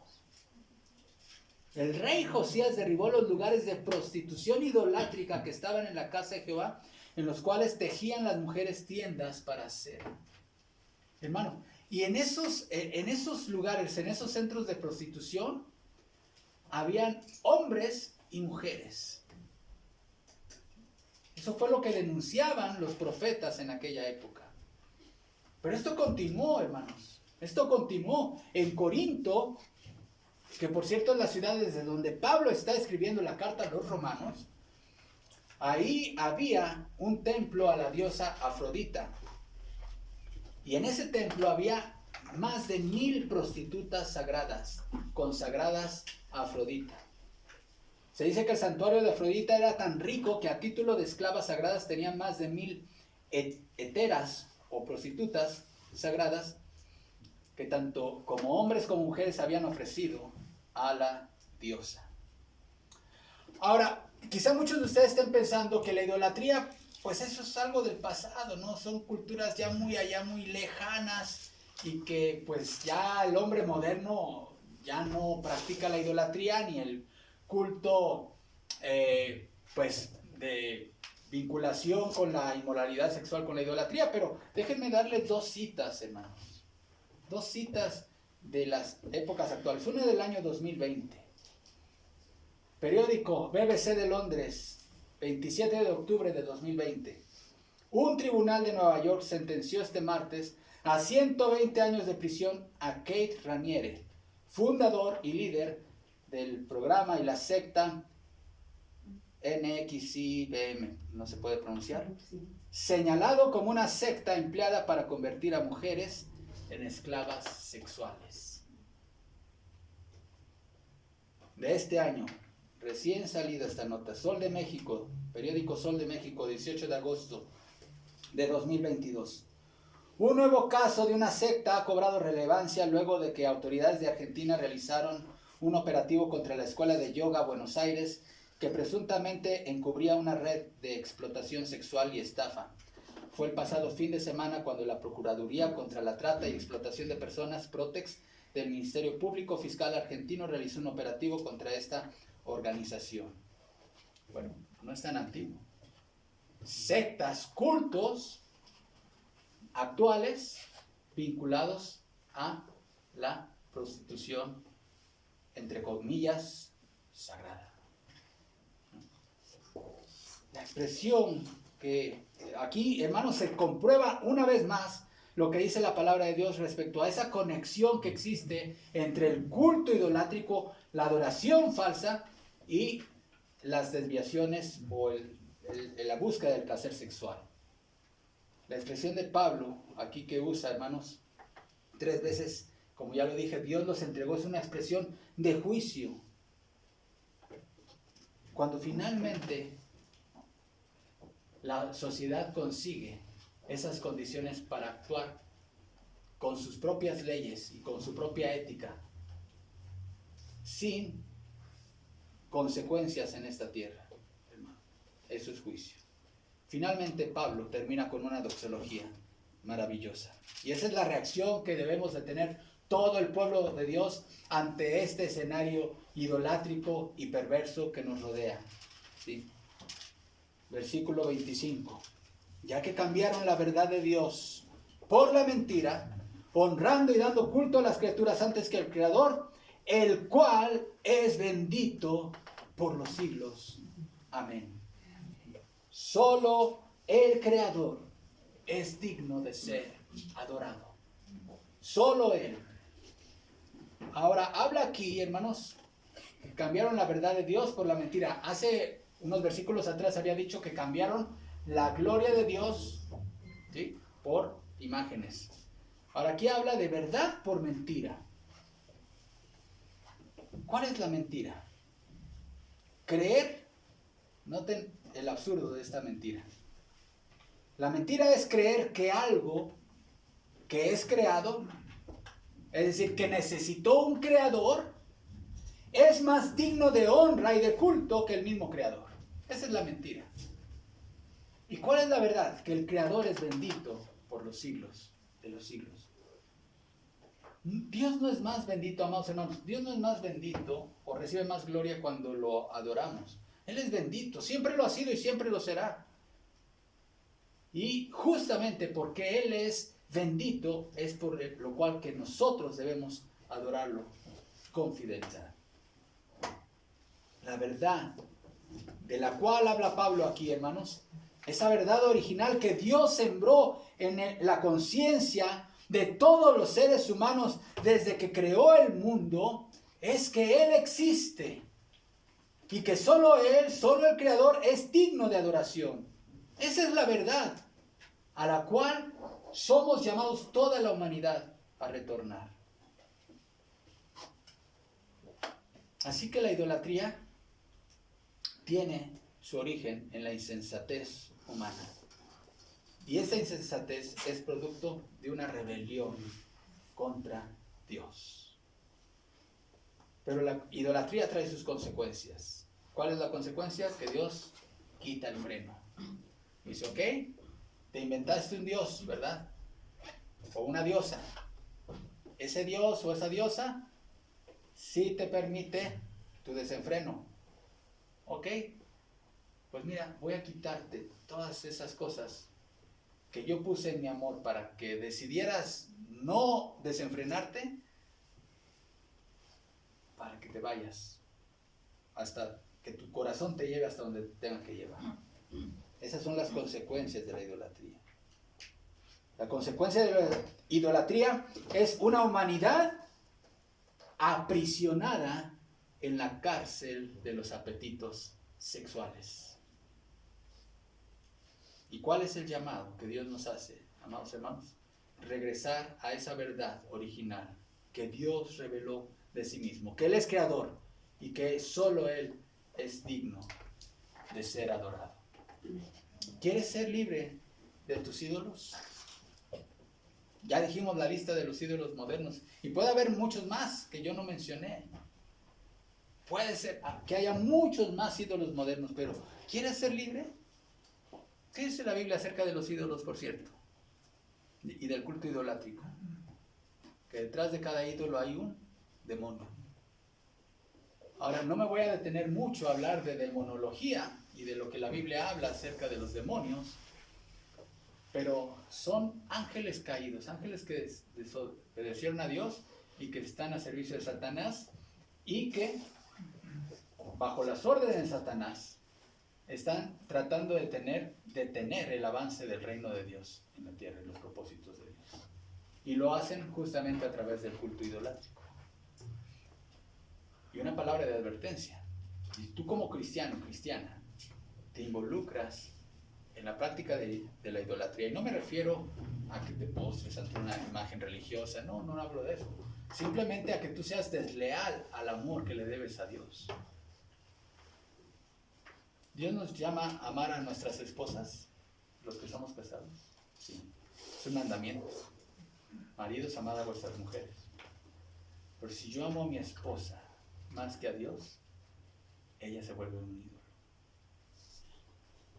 El rey Josías derribó los lugares de prostitución idolátrica que estaban en la casa de Jehová, en los cuales tejían las mujeres tiendas para hacer. Hermano, y en esos lugares, en esos centros de prostitución, habían hombres y mujeres. Eso fue lo que denunciaban los profetas en aquella época. Pero esto continuó, hermanos. Esto continuó en Corinto, que por cierto es la ciudad desde donde Pablo está escribiendo la carta a los romanos. Ahí había un templo a la diosa Afrodita. Y en ese templo había más de 1000 prostitutas sagradas, consagradas a Afrodita. Se dice que el santuario de Afrodita era tan rico que a título de esclavas sagradas tenían más de 1000 heteras o prostitutas sagradas que tanto como hombres como mujeres habían ofrecido a la diosa. Ahora, quizá muchos de ustedes estén pensando que la idolatría pues eso es algo del pasado, ¿no? Son culturas ya muy allá, muy lejanas, y que pues ya el hombre moderno ya no practica la idolatría ni el culto pues de vinculación con la inmoralidad sexual, con la idolatría. Pero déjenme darles dos citas, hermanos, dos citas de las épocas actuales. Una del año 2020, periódico BBC de Londres, 27 de octubre de 2020. Un tribunal de Nueva York sentenció este martes a 120 años de prisión a Keith Raniere, fundador y líder del programa y la secta NXIVM, no se puede pronunciar, señalado como una secta empleada para convertir a mujeres en esclavas sexuales. De este año, recién salida esta nota, Sol de México, periódico Sol de México, 18 de agosto de 2022. Un nuevo caso de una secta ha cobrado relevancia luego de que autoridades de Argentina realizaron un operativo contra la Escuela de Yoga Buenos Aires que presuntamente encubría una red de explotación sexual y estafa. Fue el pasado fin de semana cuando la Procuraduría contra la Trata y Explotación de Personas, Protex, del Ministerio Público Fiscal argentino realizó un operativo contra esta organización. Bueno, no es tan antiguo. Sectas, cultos actuales vinculados a la prostitución, entre comillas, sagrada. La expresión que aquí, hermanos, se comprueba una vez más lo que dice la palabra de Dios respecto a esa conexión que existe entre el culto idolátrico, la adoración falsa y las desviaciones o la búsqueda del placer sexual. La expresión de Pablo, aquí que usa, hermanos, 3 veces, como ya lo dije, Dios los entregó, es una expresión de juicio. Cuando finalmente la sociedad consigue esas condiciones para actuar con sus propias leyes y con su propia ética, sin consecuencias en esta tierra, hermano, eso es juicio. Finalmente Pablo termina con una doxología maravillosa. Y esa es la reacción que debemos de tener todo el pueblo de Dios ante este escenario idolátrico y perverso que nos rodea. ¿Sí? Versículo 25. Ya que cambiaron la verdad de Dios por la mentira, honrando y dando culto a las criaturas antes que al Creador, el cual es bendito por los siglos. Amén. Solo el Creador es digno de ser adorado. Solo Él. Ahora, habla aquí, hermanos, cambiaron la verdad de Dios por la mentira. Hace unos versículos atrás había dicho que cambiaron la gloria de Dios, ¿sí?, por imágenes. Ahora aquí habla de verdad por mentira. ¿Cuál es la mentira? Creer, noten el absurdo de esta mentira. La mentira es creer que algo que es creado, es decir, que necesitó un creador, es más digno de honra y de culto que el mismo creador. Esa es la mentira. ¿Y cuál es la verdad? Que el creador es bendito por los siglos de los siglos. Dios no es más bendito, amados hermanos. Dios no es más bendito o recibe más gloria cuando lo adoramos. Él es bendito, siempre lo ha sido y siempre lo será. Y justamente porque Él es bendito es por lo cual que nosotros debemos adorarlo con fidelidad. La verdad de la cual habla Pablo aquí, hermanos, esa verdad original que Dios sembró en la conciencia de todos los seres humanos desde que creó el mundo, es que Él existe y que solo Él, solo el Creador es digno de adoración. Esa es la verdad a la cual somos llamados toda la humanidad a retornar. Así que la idolatría tiene su origen en la insensatez humana. Y esa insensatez es producto de una rebelión contra Dios. Pero la idolatría trae sus consecuencias. ¿Cuál es la consecuencia? Que Dios quita el freno. Dice, ok, te inventaste un dios, ¿verdad? O una diosa. Ese dios o esa diosa sí te permite tu desenfreno. Ok, pues mira, voy a quitarte todas esas cosas que yo puse en mi amor para que decidieras no desenfrenarte, para que te vayas hasta que tu corazón te lleve hasta donde tenga que llevar. Esas son las consecuencias de la idolatría. La consecuencia de la idolatría es una humanidad aprisionada en la cárcel de los apetitos sexuales. ¿Y cuál es el llamado que Dios nos hace, amados hermanos? Regresar a esa verdad original que Dios reveló de sí mismo, que Él es creador y que solo Él es digno de ser adorado. ¿Quieres ser libre de tus ídolos? Ya dijimos la lista de los ídolos modernos y puede haber muchos más que yo no mencioné. Puede ser que haya muchos más ídolos modernos, pero ¿quieres ser libre? ¿Qué dice la Biblia acerca de los ídolos, por cierto? Y del culto idolátrico. Que detrás de cada ídolo hay un demonio. Ahora, no me voy a detener mucho a hablar de demonología y de lo que la Biblia habla acerca de los demonios, pero son ángeles caídos, ángeles que desobedecieron a Dios y que están a servicio de Satanás y que, bajo las órdenes de Satanás, están tratando de detener el avance del reino de Dios en la tierra y los propósitos de Dios. Y lo hacen justamente a través del culto idolátrico. Y una palabra de advertencia. Si tú como cristiano, cristiana, te involucras en la práctica de la idolatría, y no me refiero a que te postres ante una imagen religiosa, no hablo de eso. Simplemente a que tú seas desleal al amor que le debes a Dios. Dios nos llama a amar a nuestras esposas, los que somos casados. Sí, es un mandamiento. Maridos, amad a vuestras mujeres. Pero si yo amo a mi esposa más que a Dios, ella se vuelve un ídolo.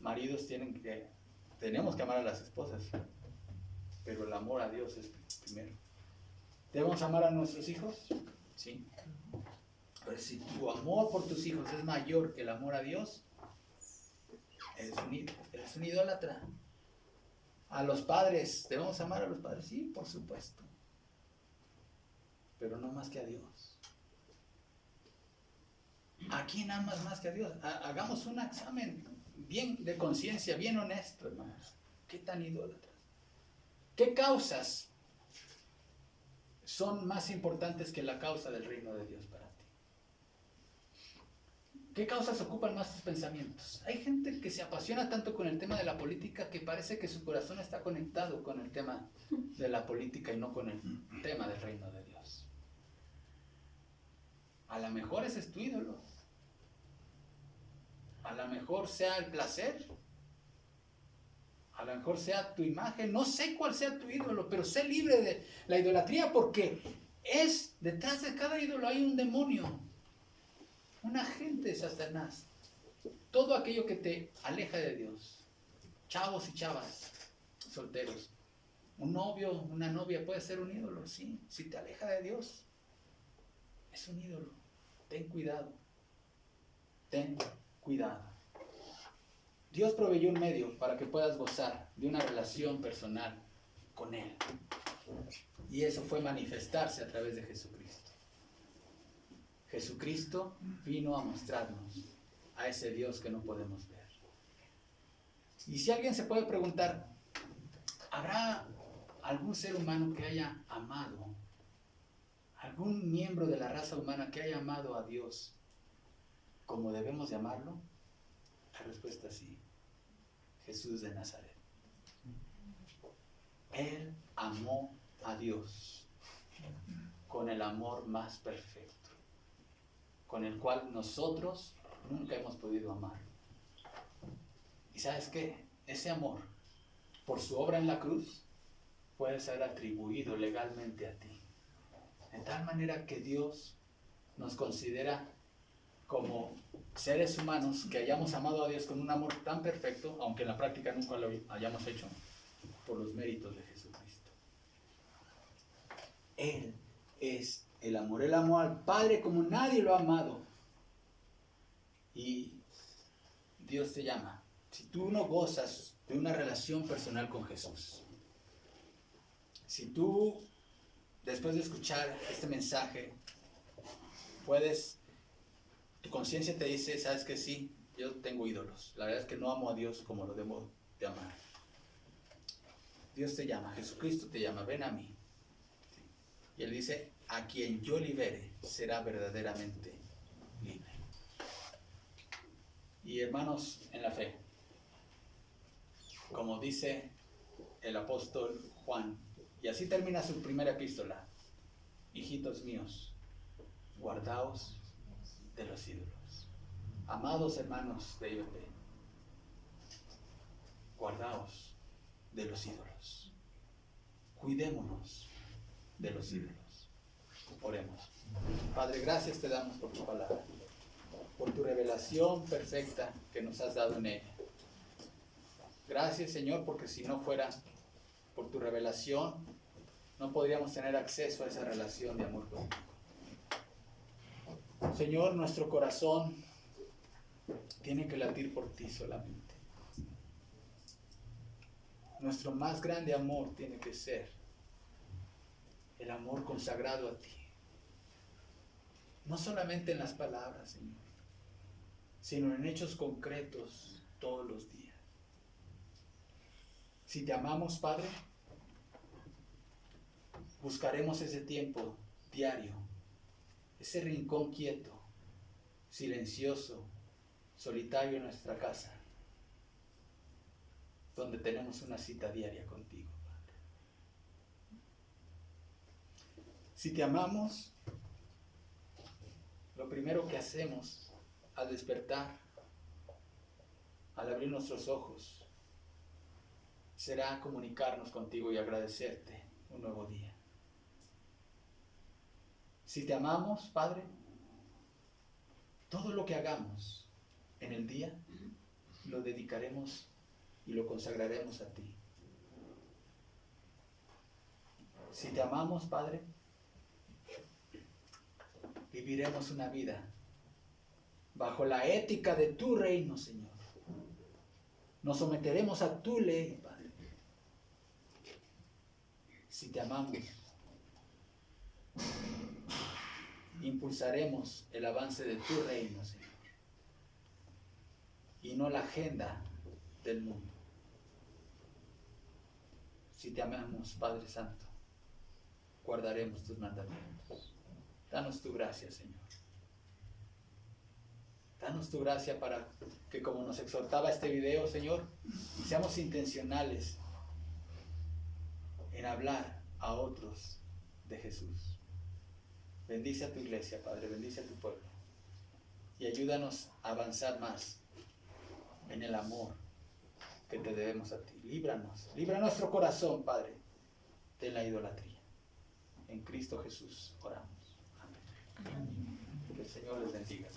Maridos tenemos que amar a las esposas, pero el amor a Dios es primero. ¿Debemos amar a nuestros hijos? Sí. Pero si tu amor por tus hijos es mayor que el amor a Dios, eres un idólatra. A los padres, ¿debemos amar a los padres? Sí, por supuesto. Pero no más que a Dios. ¿A quién amas más que a Dios? Hagamos un examen bien de conciencia, bien honesto, hermanos. ¿Qué tan idólatras? ¿Qué causas son más importantes que la causa del reino de Dios para ti? ¿Qué causas ocupan más tus pensamientos? Hay gente que se apasiona tanto con el tema de la política que parece que su corazón está conectado con el tema de la política y no con el tema del reino de Dios. A lo mejor ese es tu ídolo. A lo mejor sea el placer. A lo mejor sea tu imagen. No sé cuál sea tu ídolo, pero sé libre de la idolatría porque detrás de cada ídolo hay un demonio. Un agente de Satanás. Todo aquello que te aleja de Dios. Chavos y chavas, solteros. Un novio, una novia puede ser un ídolo, sí. Si te aleja de Dios, es un ídolo. Ten cuidado. Ten cuidado. Dios proveyó un medio para que puedas gozar de una relación personal con Él. Y eso fue manifestarse a través de Jesucristo. Jesucristo vino a mostrarnos a ese Dios que no podemos ver. Y si alguien se puede preguntar, ¿habrá algún ser humano que haya amado, algún miembro de la raza humana que haya amado a Dios como debemos de amarlo? La respuesta es sí. Jesús de Nazaret. Él amó a Dios con el amor más perfecto, con el cual nosotros nunca hemos podido amar. ¿Y sabes qué? Ese amor, por su obra en la cruz, puede ser atribuido legalmente a ti. De tal manera que Dios nos considera como seres humanos que hayamos amado a Dios con un amor tan perfecto, aunque en la práctica nunca lo hayamos hecho, por los méritos de Jesucristo. Él es el amor. Él amó al Padre como nadie lo ha amado. Y Dios te llama. Si tú no gozas de una relación personal con Jesús, si tú, después de escuchar este mensaje, tu conciencia te dice, sabes que sí, yo tengo ídolos. La verdad es que no amo a Dios como lo debo de amar. Dios te llama, Jesucristo te llama, ven a mí. Y Él dice, a quien yo libere será verdaderamente libre. Y hermanos en la fe, como dice el apóstol Juan, y así termina su primera epístola, hijitos míos, guardaos de los ídolos. Amados hermanos de IBP, guardaos de los ídolos. Cuidémonos de los ídolos. Oremos. Padre, gracias te damos por tu palabra, por tu revelación perfecta que nos has dado en ella. Gracias, Señor, porque si no fuera por tu revelación, no podríamos tener acceso a esa relación de amor contigo. Señor, nuestro corazón tiene que latir por ti solamente. Nuestro más grande amor tiene que ser el amor consagrado a ti. No solamente en las palabras, Señor, sino en hechos concretos todos los días. Si te amamos, Padre, buscaremos ese tiempo diario, ese rincón quieto, silencioso, solitario en nuestra casa, donde tenemos una cita diaria contigo, Padre. Si te amamos, lo primero que hacemos al despertar, al abrir nuestros ojos, será comunicarnos contigo y agradecerte un nuevo día. Si te amamos, Padre, todo lo que hagamos en el día lo dedicaremos y lo consagraremos a ti. Si te amamos, Padre, viviremos una vida bajo la ética de tu reino, Señor. Nos someteremos a tu ley, Padre. Si te amamos, impulsaremos el avance de tu reino, Señor, y no la agenda del mundo. Si te amamos, Padre Santo, guardaremos tus mandamientos. Danos tu gracia, Señor. Danos tu gracia para que, como nos exhortaba este video, Señor, seamos intencionales en hablar a otros de Jesús. Bendice a tu iglesia, Padre, bendice a tu pueblo. Y ayúdanos a avanzar más en el amor que te debemos a ti. Líbranos, libra nuestro corazón, Padre, de la idolatría. En Cristo Jesús oramos. Amén. Que el Señor les bendiga.